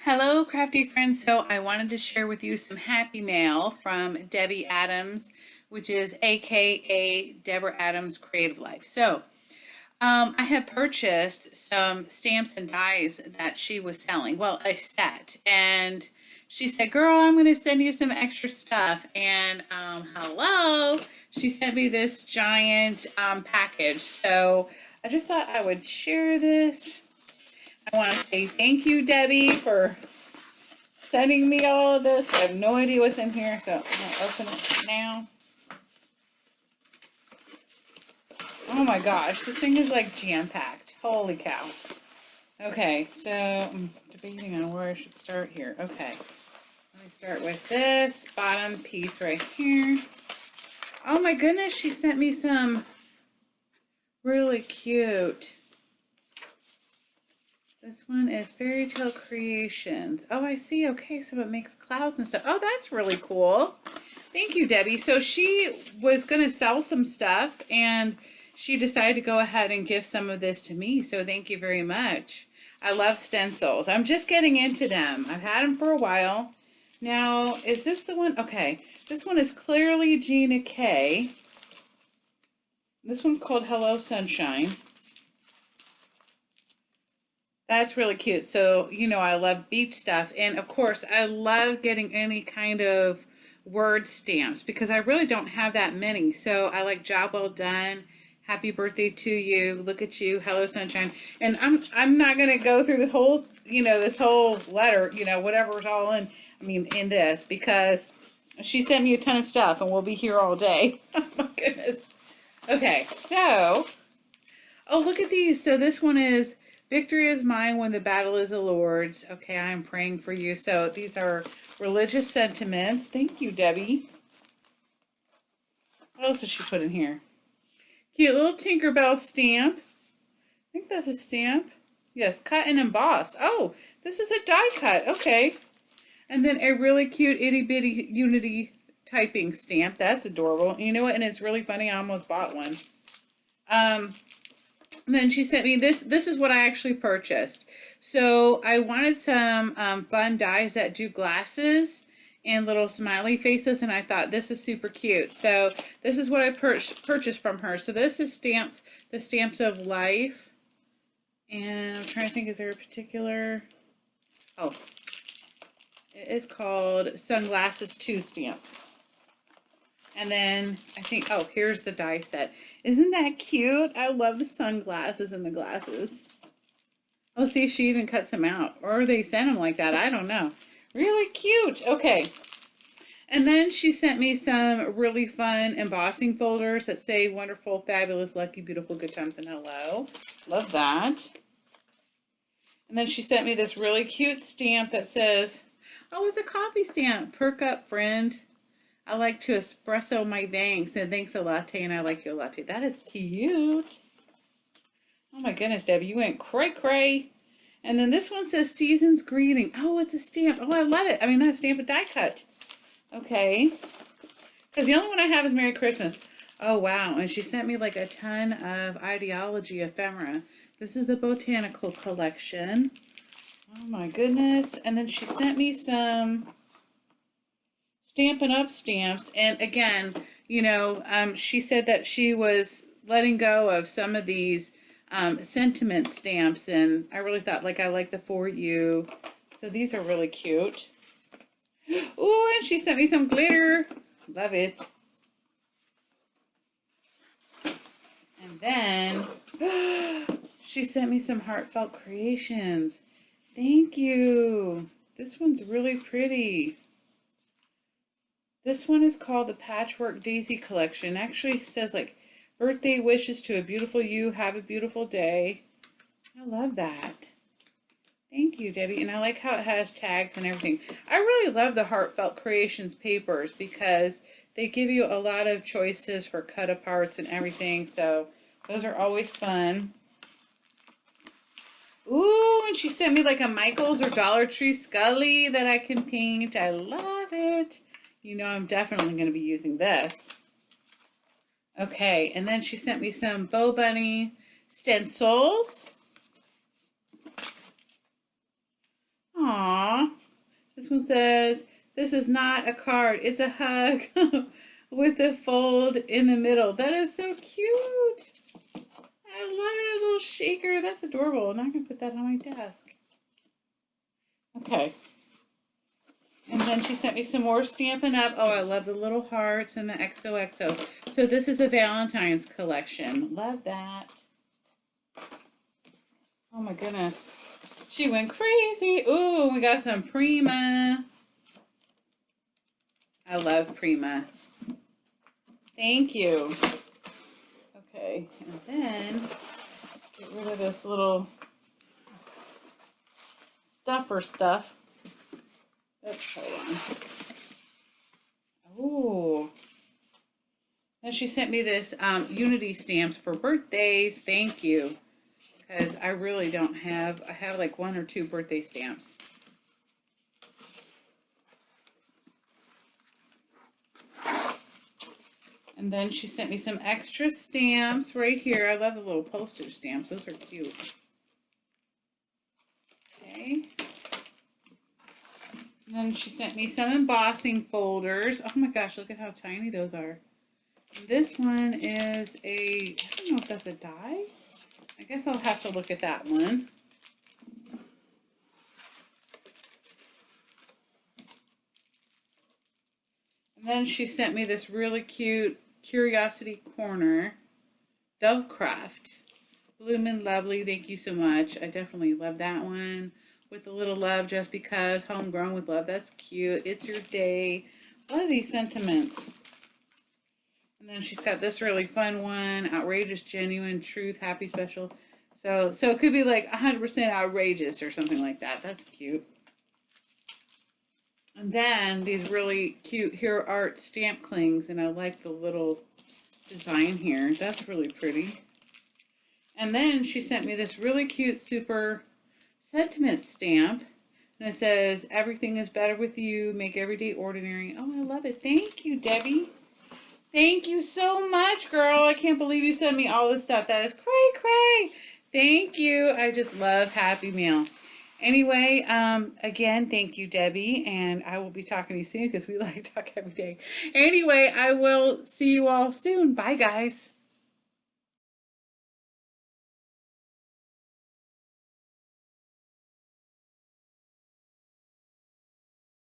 Hello, crafty friends. So I wanted to share with you some happy mail from Debbie Adams, which is AKA Deborah Adams Creative Life. So I have purchased some stamps and dies that she was selling. Well, a set. And she said, girl, I'm going to send you some extra stuff. And hello, she sent me this giant package. So I just thought I would share this. I want to say thank you, Debbie, for sending me all of this. I have no idea what's in here, so I'm going to open it now. Oh my gosh, this thing is like jam-packed. Holy cow. Okay, so I'm debating on where I should start here. Okay, let me start with this bottom piece right here. Oh my goodness, she sent me some really cute. This one is Fairytale Creations. Oh, I see. Okay, so it makes clouds and stuff. Oh, that's really cool. Thank you, Debbie. So she was going to sell some stuff, and she decided to go ahead and give some of this to me. So thank you very much. I love stencils. I'm just getting into them. I've had them for a while. Now, is this the one? Okay, this one is clearly Gina K. This one's called Hello Sunshine. That's really cute. So, you know, I love beach stuff. And of course, I love getting any kind of word stamps because I really don't have that many. So I like job well done. Happy birthday to you. Look at you. Hello, sunshine. And I'm not going to go through this whole, this whole letter, whatever's all in, in this, because she sent me a ton of stuff and we'll be here all day. Oh my goodness. Okay. So, oh, look at these. So this one is Victory is mine when the battle is the Lord's. Okay, I am praying for you. So these are religious sentiments. Thank you, Debbie. What else did she put in here? Cute little Tinkerbell stamp. I think that's a stamp. Yes, cut and emboss. Oh, this is a die cut. Okay. And then a really cute itty bitty Unity typing stamp. That's adorable. You know what? And it's really funny. I almost bought one. And then she sent me this. This is what I actually purchased. So I wanted some fun dies that do glasses and little smiley faces, and I thought this is super cute. So this is what I purchased from her. So this is stamps, the Stamps of Life. And I'm trying to think, is there a particular... Oh, it is called Sunglasses 2 stamp. And then I think, oh, here's the die set. Isn't that cute? I love the sunglasses and the glasses. Oh, see, she even cuts them out. Or they sent them like that. I don't know. Really cute. Okay. And then she sent me some really fun embossing folders that say wonderful, fabulous, lucky, beautiful, good times, and hello. Love that. And then she sent me this really cute stamp that says, oh, it's a coffee stamp. Perk up, friend. I like to espresso my thanks, and thanks a latte, and I like your latte. That is cute. Oh my goodness, Debbie, you went cray-cray. And then this one says Season's Greeting. Oh, it's a stamp. Oh, I love it. I mean, not a stamp, a die cut. Okay. Because the only one I have is Merry Christmas. Oh, wow. And she sent me like a ton of Ideology ephemera. This is the Botanical Collection. Oh my goodness. And then she sent me some Stampin' Up! Stamps, and again, she said that she was letting go of some of these sentiment stamps, and I really thought, I like the For You, so these are really cute. Ooh, and she sent me some glitter. Love it. And then she sent me some Heartfelt Creations. Thank you. This one's really pretty. This one is called the Patchwork Daisy Collection. Actually, it says birthday wishes to a beautiful you. Have a beautiful day. I love that. Thank you, Debbie. And I like how it has tags and everything. I really love the Heartfelt Creations papers because they give you a lot of choices for cut aparts and everything. So those are always fun. Ooh, and she sent me a Michaels or Dollar Tree Scully that I can paint. I love it. I'm definitely going to be using this. Okay, and then she sent me some Bunny Stencils. Aww. This one says, this is not a card, it's a hug with a fold in the middle. That is so cute. I love that little shaker. That's adorable. I'm not going to put that on my desk. Okay. And then she sent me some more Stampin' Up. Oh, I love the little hearts and the XOXO. So this is the Valentine's collection. Love that. Oh my goodness. She went crazy. Ooh, we got some Prima. I love Prima. Thank you. Okay, and then get rid of this little stuffer stuff. Oops, hold on. Ooh. Then she sent me this Unity stamps for birthdays. Thank you. Because I really don't have, I have like 1 or 2 birthday stamps. And then she sent me some extra stamps right here. I love the little poster stamps. Those are cute. Okay. And then she sent me some embossing folders. Oh my gosh, look at how tiny those are. And this one is a, I don't know if that's a die. I guess I'll have to look at that one. And then she sent me this really cute Curiosity Corner Dovecraft. Bloomin' Lovely, thank you so much. I definitely love that one. With a little love just because, homegrown with love. That's cute. It's your day. A lot of these sentiments. And then she's got this really fun one. Outrageous, genuine, truth, happy, special. So it could be like 100% outrageous or something like that. That's cute. And then these really cute Hero Art stamp clings, and I like the little design here. That's really pretty. And then she sent me this really cute super sentiment stamp, and it says, everything is better with you, make every day ordinary. Oh, I love it. Thank you, Debbie. Thank you so much, girl. I can't believe you sent me all this stuff. That is cray. Thank you. I just love Happy Mail. Anyway, again, thank you, Debbie, and I will be talking to you soon because we like to talk every day. Anyway, I will see you all soon. Bye, guys.